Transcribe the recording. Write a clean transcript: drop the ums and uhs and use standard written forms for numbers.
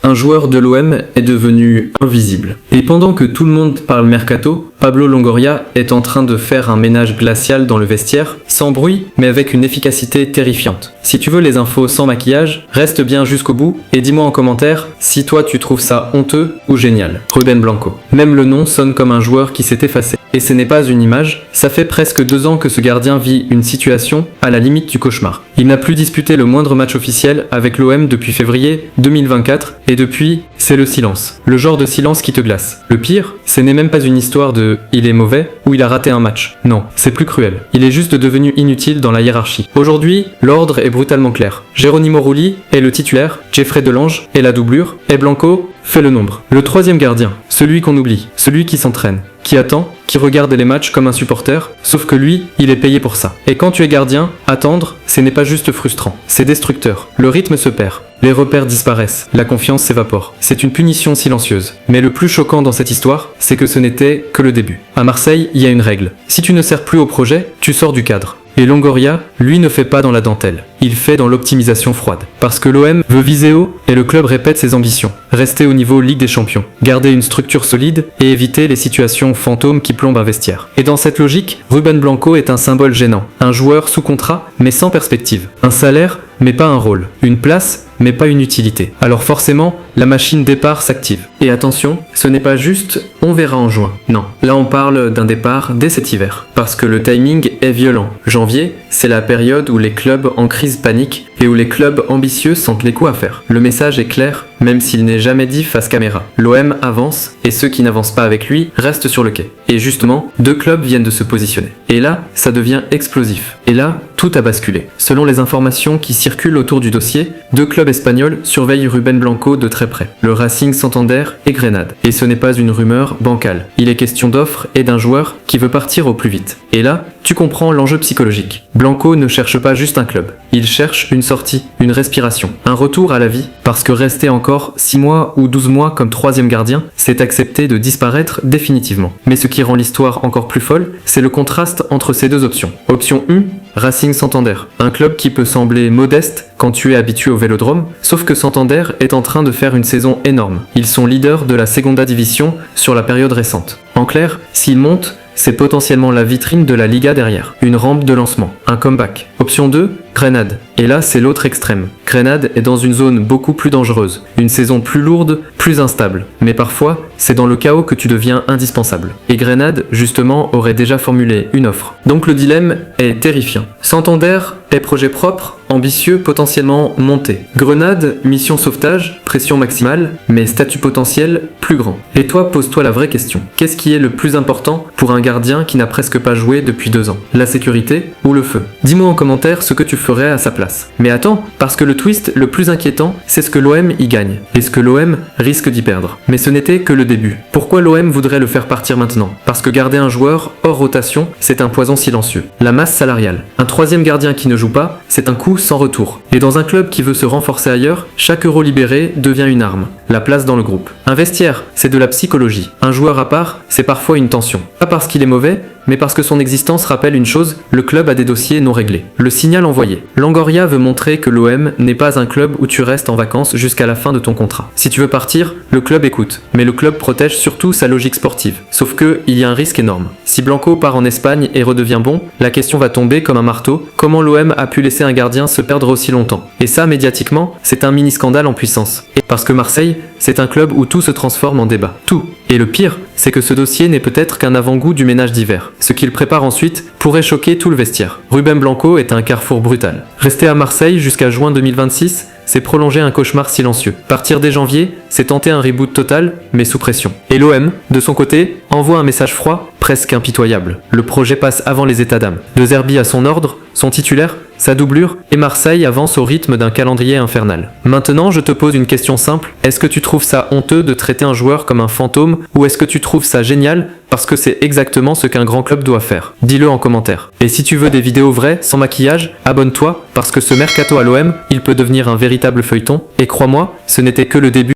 un joueur de l'OM est devenu invisible. Et pendant que tout le monde parle mercato, Pablo Longoria est en train de faire un ménage glacial dans le vestiaire, sans bruit, mais avec une efficacité terrifiante. Si tu veux les infos sans maquillage, reste bien jusqu'au bout et dis-moi en commentaire si toi tu trouves ça honteux ou génial. Ruben Blanco. Même le nom sonne comme un joueur qui s'est effacé. Et ce n'est pas une image, ça fait presque 2 ans que ce gardien vit une situation à la limite du cauchemar. Il n'a plus disputé le moindre match officiel avec l'OM depuis février 2024 et depuis, c'est le silence. Le genre de silence qui te glace. Le pire, ce n'est même pas une histoire de « il est mauvais » ou « il a raté un match ». Non, c'est plus cruel. Il est juste devenu inutile dans la hiérarchie. Aujourd'hui, l'ordre est brutalement clair. Geronimo Rulli est le titulaire, Jeffrey Delange est la doublure, et Blanco fait le nombre. Le troisième gardien, celui qu'on oublie, celui qui s'entraîne, qui attend, qui regarde les matchs comme un supporter, sauf que lui, il est payé pour ça. Et quand tu es gardien, attendre, ce n'est pas juste frustrant, c'est destructeur. Le rythme se perd, les repères disparaissent, la confiance s'évapore. C'est une punition silencieuse. Mais le plus choquant dans cette histoire, c'est que ce n'était que le début. À Marseille, il y a une règle. Si tu ne sers plus au projet, tu sors du cadre. Et Longoria, lui, ne fait pas dans la dentelle. Il fait dans l'optimisation froide. Parce que l'OM veut viser haut et le club répète ses ambitions. Rester au niveau Ligue des Champions. Garder une structure solide et éviter les situations fantômes qui plombent un vestiaire. Et dans cette logique, Ruben Blanco est un symbole gênant. Un joueur sous contrat, mais sans perspective. Un salaire, mais pas un rôle. Une place, mais pas une utilité. Alors forcément, la machine départ s'active. Et attention, ce n'est pas juste « on verra en juin ». Non, là on parle d'un départ dès cet hiver. Parce que le timing est violent. Janvier, c'est la période où les clubs en crise paniquent et où les clubs ambitieux sentent les coups à faire. Le message est clair, même s'il n'est jamais dit face caméra. L'OM avance et ceux qui n'avancent pas avec lui restent sur le quai. Et justement, 2 clubs viennent de se positionner. Et là, ça devient explosif. Et là, tout a basculé. Selon les informations qui circulent autour du dossier, 2 clubs espagnols surveillent Ruben Blanco de très près. Le Racing Santander et Grenade. Et ce n'est pas une rumeur bancale. Il est question d'offres et d'un joueur qui veut partir au plus vite. Et là, tu comprends l'enjeu psychologique. Blanco ne cherche pas juste un club. Il cherche une sortie, une respiration, un retour à la vie, parce que rester encore 6 mois ou 12 mois comme 3e gardien, c'est accepter de disparaître définitivement. Mais ce qui rend l'histoire encore plus folle, c'est le contraste entre ces 2 options. Option 1, Racing Santander, un club qui peut sembler modeste quand tu es habitué au Vélodrome, sauf que Santander est en train de faire une saison énorme. Ils sont leaders de la Segunda Division sur la période récente. En clair, s'ils montent, c'est potentiellement la vitrine de la Liga derrière. Une rampe de lancement, un comeback. Option 2, Grenade. Et là, c'est l'autre extrême. Grenade est dans une zone beaucoup plus dangereuse, une saison plus lourde, plus instable. Mais parfois, c'est dans le chaos que tu deviens indispensable. Et Grenade, justement, aurait déjà formulé une offre. Donc le dilemme est terrifiant. Santander est projet propre, ambitieux, potentiellement monté. Grenade, mission sauvetage, pression maximale, mais statut potentiel plus grand. Et toi, pose-toi la vraie question. Qu'est-ce qui est le plus important pour un gardien qui n'a presque pas joué depuis 2 ans? La sécurité ou le feu? Dis-moi en commentaire ce que tu ferais à sa place. Mais attends, parce que le twist le plus inquiétant, c'est ce que l'OM y gagne, et ce que l'OM risque d'y perdre. Mais ce n'était que le début. Pourquoi l'OM voudrait le faire partir maintenant? Parce que garder un joueur hors rotation, c'est un poison silencieux. La masse salariale. Un 3e gardien qui ne joue pas, c'est un coup sans retour. Et dans un club qui veut se renforcer ailleurs, chaque euro libéré devient une arme. La place dans le groupe. Un vestiaire, c'est de la psychologie. Un joueur à part, c'est parfois une tension. Pas parce qu'il est mauvais, mais parce que son existence rappelle une chose, le club a des dossiers non réglés. Le signal envoyé. Longoria veut montrer que l'OM n'est pas un club où tu restes en vacances jusqu'à la fin de ton contrat. Si tu veux partir, le club écoute. Mais le club protège surtout sa logique sportive. Sauf que, il y a un risque énorme. Si Blanco part en Espagne et redevient bon, la question va tomber comme un marteau. Comment l'OM a pu laisser un gardien se perdre aussi longtemps? Et ça, médiatiquement, c'est un mini-scandale en puissance. Et parce que Marseille, c'est un club où tout se transforme en débat. Tout. Et le pire, c'est que ce dossier n'est peut-être qu'un avant-goût du ménage d'hiver. Ce qu'il prépare ensuite pourrait choquer tout le vestiaire. Ruben Blanco est un carrefour brutal. Rester à Marseille jusqu'à juin 2026, c'est prolonger un cauchemar silencieux. Partir dès janvier, c'est tenter un reboot total, mais sous pression. Et l'OM, de son côté, envoie un message froid, presque impitoyable. Le projet passe avant les états d'âme. De Zerbi à son ordre, son titulaire, sa doublure, et Marseille avance au rythme d'un calendrier infernal. Maintenant, je te pose une question simple. Est-ce que tu trouves ça honteux de traiter un joueur comme un fantôme, ou est-ce que tu trouves ça génial parce que c'est exactement ce qu'un grand club doit faire? Dis-le en commentaire. Et si tu veux des vidéos vraies, sans maquillage, abonne-toi, parce que ce mercato à l'OM, il peut devenir un véritable feuilleton, et crois-moi, ce n'était que le début.